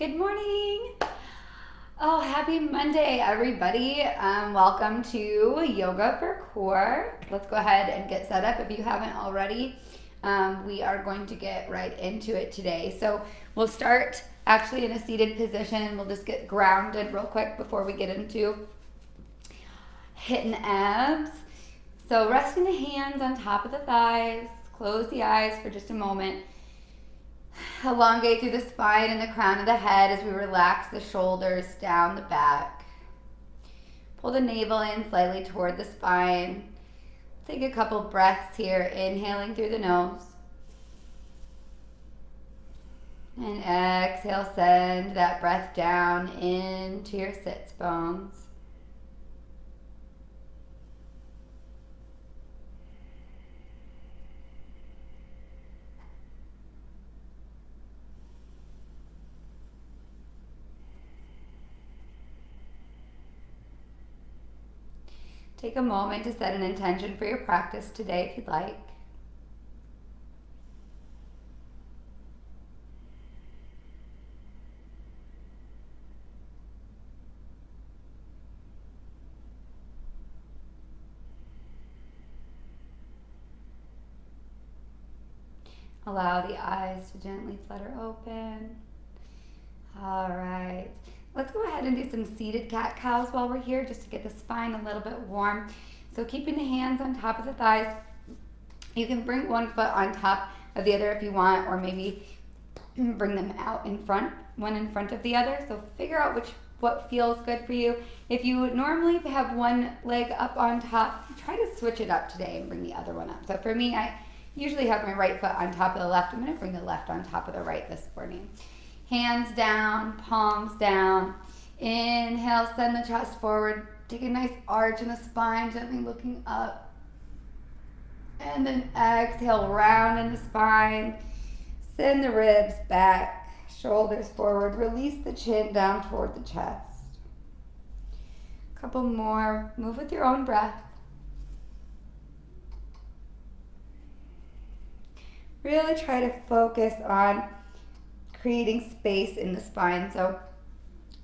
Good morning. Oh, happy Monday, everybody. Welcome to Yoga for Core. Let's go ahead and get set up if you haven't already. We are going to get right into it today. So we'll start actually in a seated position. We'll just get grounded real quick before we get into hitting abs. So resting the hands on top of the thighs. Close the eyes for just a moment. Elongate through the spine and the crown of the head as we relax the shoulders down the back. Pull the navel in slightly toward the spine. Take a couple breaths here, inhaling through the nose. And exhale, send that breath down into your sits bones. Take a moment to set an intention for your practice today if you'd like. Allow the eyes to gently flutter open. All right. Let's go ahead and do some seated cat-cows while we're here, just to get the spine a little bit warm. So keeping the hands on top of the thighs. You can bring one foot on top of the other if you want, or maybe bring them out in front, one in front of the other. So figure out what feels good for you. If you normally have one leg up on top, try to switch it up today and bring the other one up. So for me, I usually have my right foot on top of the left. I'm going to bring the left on top of the right this morning. Hands down, palms down. Inhale, send the chest forward. Take a nice arch in the spine, gently looking up. And then exhale, round in the spine. Send the ribs back, shoulders forward. Release the chin down toward the chest. Couple more. Move with your own breath. Really try to focus on creating space in the spine. So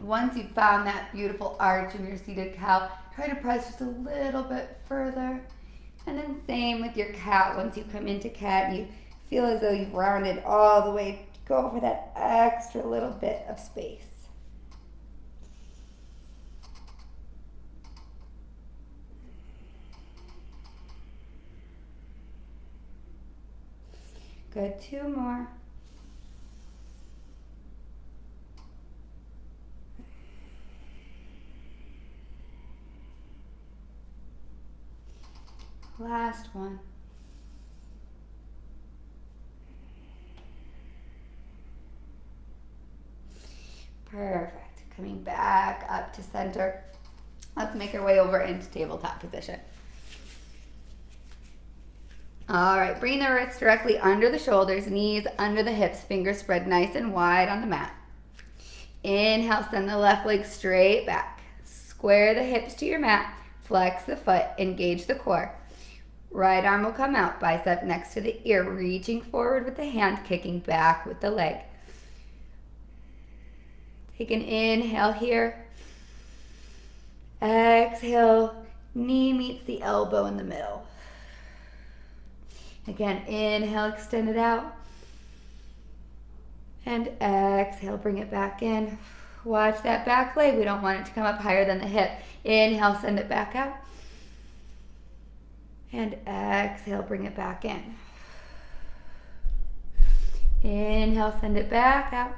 once you've found that beautiful arch in your seated cow, try to press just a little bit further. And then same with your cat. Once you come into cat and you feel as though you've rounded all the way, go for that extra little bit of space. Good, two more. Last one. Perfect. Coming back up to center. Let's make our way over into tabletop position. All right, bring the wrists directly under the shoulders, knees under the hips, fingers spread nice and wide on the mat. Inhale, send the left leg straight back. Square the hips to your mat, flex the foot, engage the core. Right arm will come out, bicep next to the ear, reaching forward with the hand, kicking back with the leg. Take an inhale here. Exhale, knee meets the elbow in the middle. Again, inhale, extend it out. And exhale, bring it back in. Watch that back leg. We don't want it to come up higher than the hip. Inhale, send it back out. And exhale, bring it back in. Inhale, send it back out.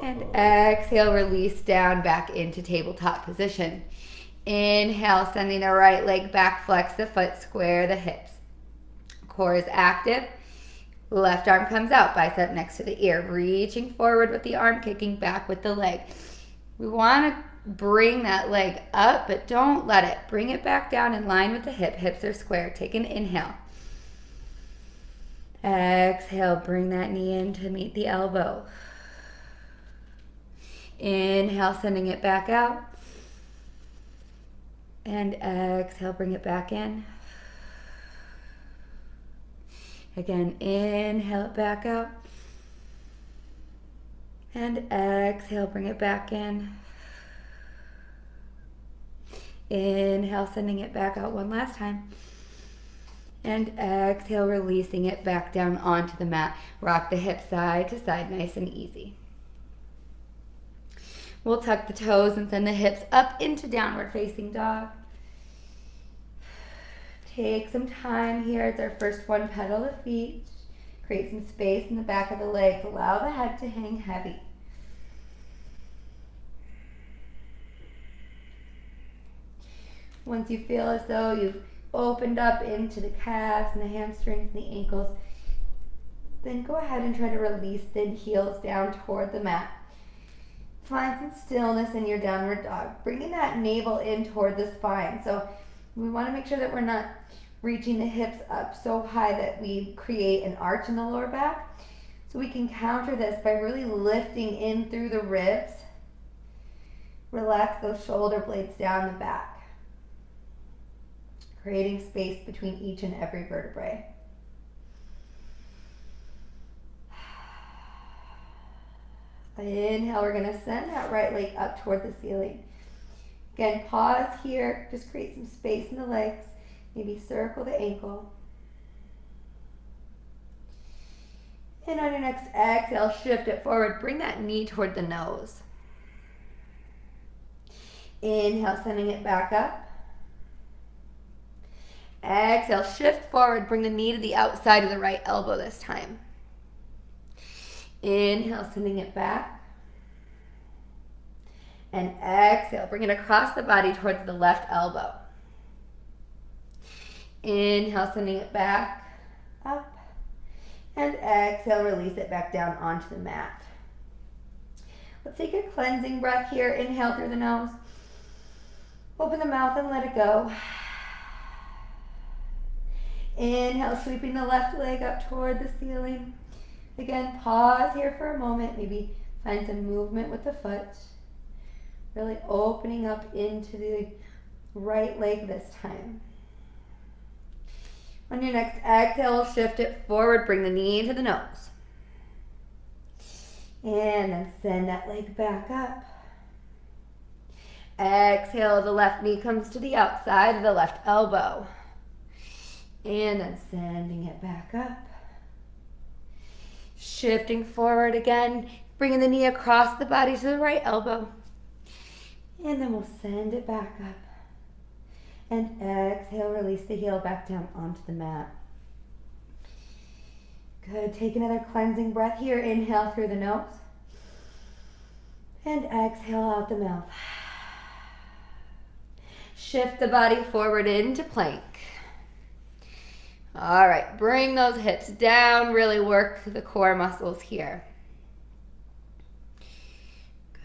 And exhale, release down back into tabletop position. Inhale, sending the right leg back, flex the foot, square the hips. Core is active. Left arm comes out, bicep next to the ear, reaching forward with the arm, kicking back with the leg. We want to bring that leg up, but don't let it. Bring it back down in line with the hip. Hips are square. Take an inhale. Exhale, bring that knee in to meet the elbow. Inhale, sending it back out. And exhale, bring it back in. Again, inhale it back out. And exhale, bring it back in. Inhale, sending it back out one last time. And exhale, releasing it back down onto the mat. Rock the hips side to side, nice and easy. We'll tuck the toes and send the hips up into downward facing dog. Take some time here. It's our first one, pedal the feet. Create some space in the back of the legs. Allow the head to hang heavy. Once you feel as though you've opened up into the calves and the hamstrings and the ankles, then go ahead and try to release the heels down toward the mat. Find some stillness in your downward dog, bringing that navel in toward the spine. So we want to make sure that we're not reaching the hips up so high that we create an arch in the lower back. So we can counter this by really lifting in through the ribs. Relax those shoulder blades down the back, creating space between each and every vertebrae. Inhale, we're going to send that right leg up toward the ceiling. Again, pause here, just create some space in the legs. Maybe circle the ankle. And on your next exhale, shift it forward. Bring that knee toward the nose. Inhale, sending it back up. Exhale, shift forward. Bring the knee to the outside of the right elbow this time. Inhale, sending it back. And exhale, bring it across the body towards the left elbow. Inhale, sending it back, up. And exhale, release it back down onto the mat. Let's take a cleansing breath here. Inhale through the nose. Open the mouth and let it go. Inhale, sweeping the left leg up toward the ceiling. Again, pause here for a moment. Maybe find some movement with the foot. Really opening up into the right leg this time. On your next exhale, shift it forward. Bring the knee to the nose. And then send that leg back up. Exhale, the left knee comes to the outside of the left elbow. And then sending it back up. Shifting forward again, bringing the knee across the body to the right elbow. And then we'll send it back up. And exhale, release the heel back down onto the mat. Good, take another cleansing breath here. Inhale through the nose. And exhale out the mouth. Shift the body forward into plank. All right, bring those hips down. Really work the core muscles here.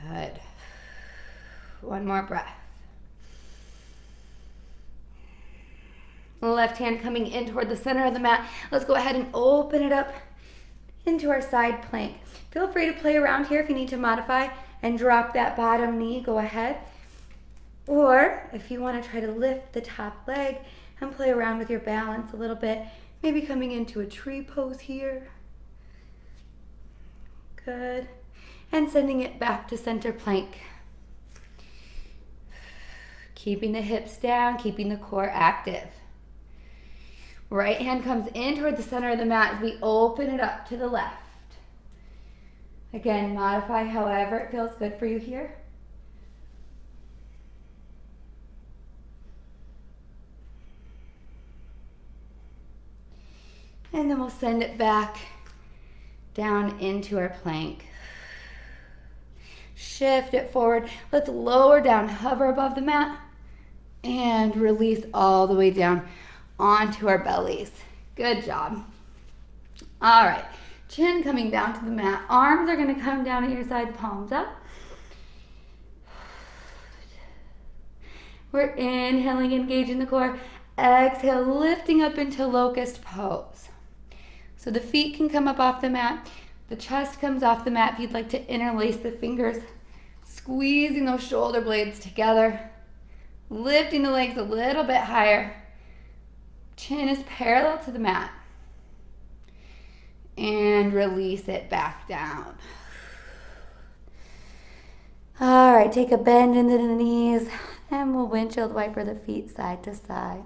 Good. One more breath. Left hand coming in toward the center of the mat. Let's go ahead and open it up into our side plank. Feel free to play around here if you need to modify and drop that bottom knee, go ahead. Or if you want to try to lift the top leg and play around with your balance a little bit, maybe coming into a tree pose here. Good. And sending it back to center plank. Keeping the hips down, keeping the core active. Right hand comes in toward the center of the mat as we open it up to the left. Again, modify however it feels good for you here. And then we'll send it back down into our plank. Shift it forward. Let's lower down, hover above the mat, and release all the way down onto our bellies. Good job. All right, chin coming down to the mat. Arms are going to come down at your side, palms up. We're inhaling, engaging the core. Exhale, lifting up into locust pose. So the feet can come up off the mat. The chest comes off the mat if you'd like to interlace the fingers. Squeezing those shoulder blades together. Lifting the legs a little bit higher. Chin is parallel to the mat. And release it back down. All right, take a bend into the knees and we'll windshield wiper the feet side to side.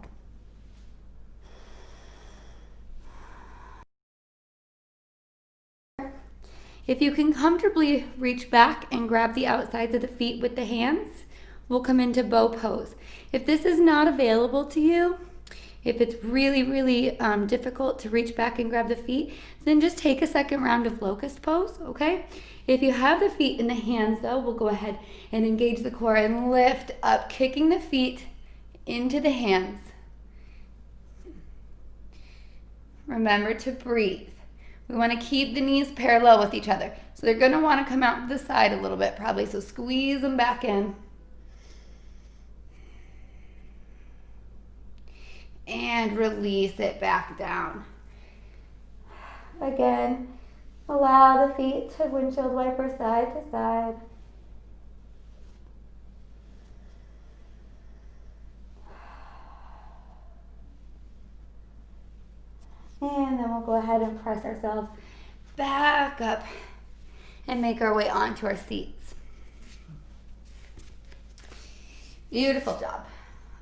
If you can comfortably reach back and grab the outsides of the feet with the hands, we'll come into bow pose. If this is not available to you, if it's really difficult to reach back and grab the feet, then just take a second round of locust pose, okay? If you have the feet in the hands though, we'll go ahead and engage the core and lift up, kicking the feet into the hands. Remember to breathe. We want to keep the knees parallel with each other. So they're going to want to come out to the side a little bit probably, so squeeze them back in. And release it back down. Again, allow the feet to windshield wiper side to side. And then we'll go ahead and press ourselves back up and make our way onto our seats. Beautiful job.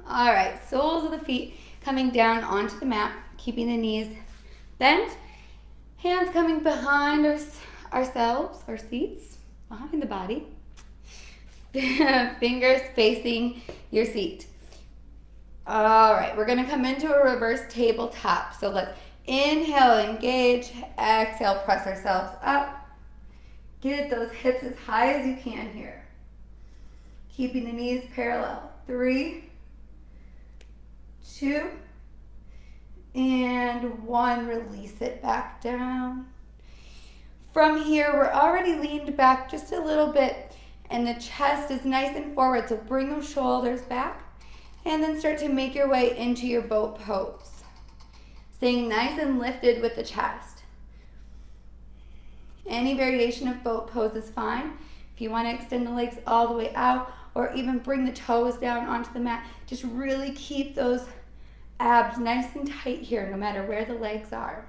All right, soles of the feet coming down onto the mat, keeping the knees bent, hands coming behind ourselves, our seats, behind the body, fingers facing your seat. All right, we're gonna come into a reverse tabletop. So let's inhale, engage, exhale, press ourselves up. Get those hips as high as you can here. Keeping the knees parallel. 3, 2, and 1. Release it back down. From here, we're already leaned back just a little bit and the chest is nice and forward, so bring those shoulders back and then start to make your way into your boat pose. Staying nice and lifted with the chest. Any variation of boat pose is fine. If you want to extend the legs all the way out or even bring the toes down onto the mat, just really keep those abs nice and tight here no matter where the legs are.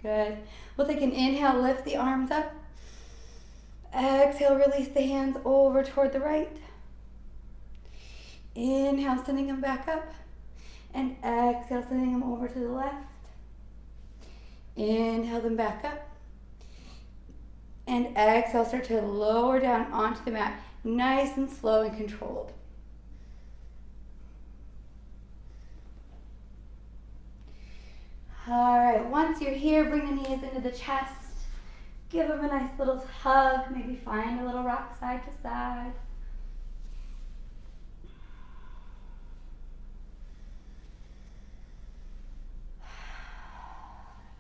Good. We'll take an inhale, lift the arms up. Exhale, release the hands over toward the right. Inhale, sending them back up. And exhale, sending them over to the left. Inhale them back up. And exhale, start to lower down onto the mat. Nice and slow and controlled. All right, once you're here, bring the knees into the chest. Give them a nice little hug. Maybe find a little rock side to side.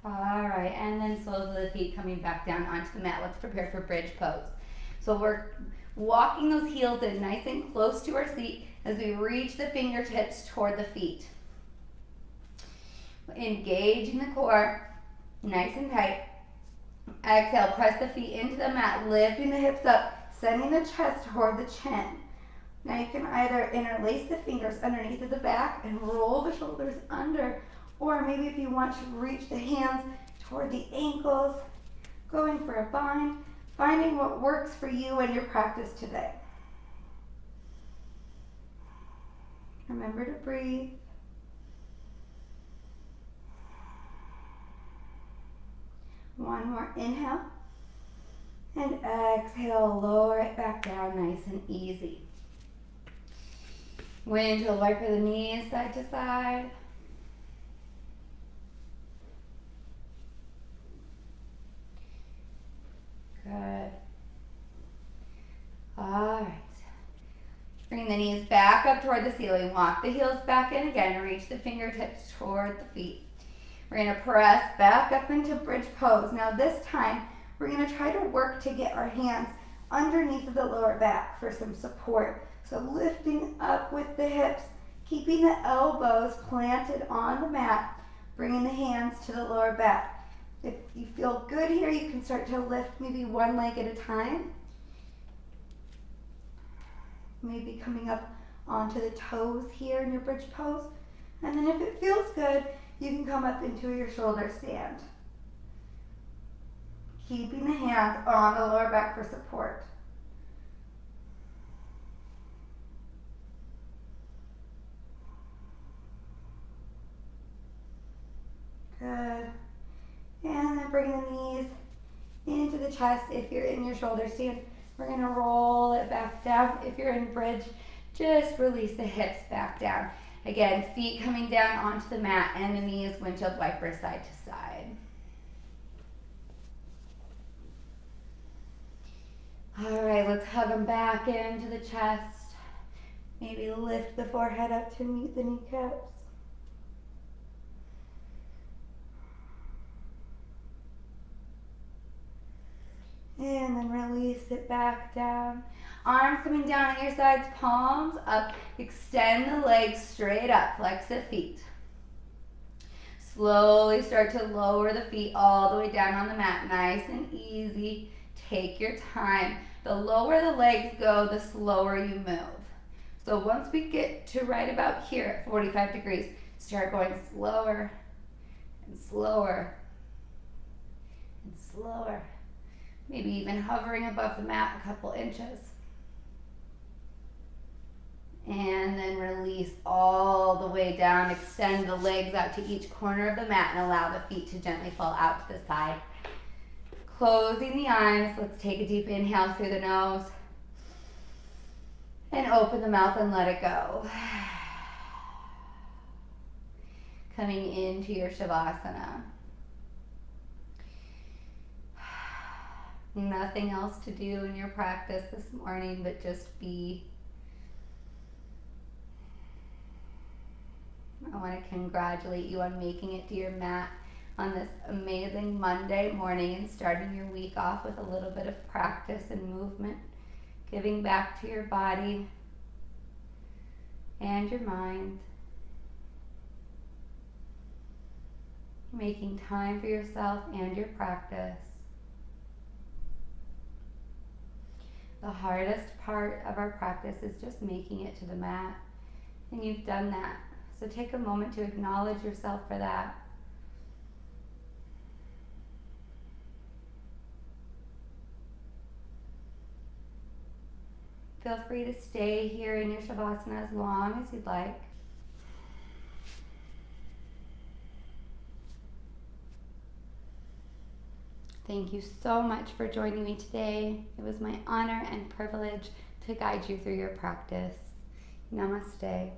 All right, and then soles of the feet coming back down onto the mat. Let's prepare for bridge pose. So we're walking those heels in nice and close to our seat as we reach the fingertips toward the feet. Engaging the core, nice and tight. Exhale, press the feet into the mat, lifting the hips up, sending the chest toward the chin. Now you can either interlace the fingers underneath of the back and roll the shoulders under, or maybe if you want to reach the hands toward the ankles, going for a bind, finding what works for you and your practice today. Remember to breathe. One more inhale. And exhale, lower it back down nice and easy. Windshield wiper the knees side to side. Good. All right. Bring the knees back up toward the ceiling. Walk the heels back in again. Reach the fingertips toward the feet. We're going to press back up into bridge pose. Now this time, we're going to try to work to get our hands underneath of the lower back for some support. So lifting up with the hips, keeping the elbows planted on the mat, bringing the hands to the lower back. If you feel good here, you can start to lift maybe one leg at a time. Maybe coming up onto the toes here in your bridge pose. And then if it feels good, you can come up into your shoulder stand. Keeping the hands on the lower back for support. Good. And then bring the knees into the chest. If you're in your shoulder stand, we're going to roll it back down. If you're in bridge, just release the hips back down. Again, feet coming down onto the mat and the knees windshield wiper side to side. All right, let's hug them back into the chest. Maybe lift the forehead up to meet the kneecaps. And then release it back down. Arms coming down at your sides, palms up. Extend the legs straight up, flex the feet. Slowly start to lower the feet all the way down on the mat. Nice and easy. Take your time. The lower the legs go, the slower you move. So once we get to right about here at 45 degrees, start going slower and slower and slower. Maybe even hovering above the mat a couple inches. And then release all the way down. Extend the legs out to each corner of the mat and allow the feet to gently fall out to the side. Closing the eyes. Let's take a deep inhale through the nose. And open the mouth and let it go. Coming into your Shavasana. Nothing else to do in your practice this morning but just be. I want to congratulate you on making it to your mat on this amazing Monday morning and starting your week off with a little bit of practice and movement, giving back to your body and your mind, making time for yourself and your practice. The hardest part of our practice is just making it to the mat, and you've done that. So take a moment to acknowledge yourself for that. Feel free to stay here in your Shavasana as long as you'd like. Thank you so much for joining me today. It was my honor and privilege to guide you through your practice. Namaste.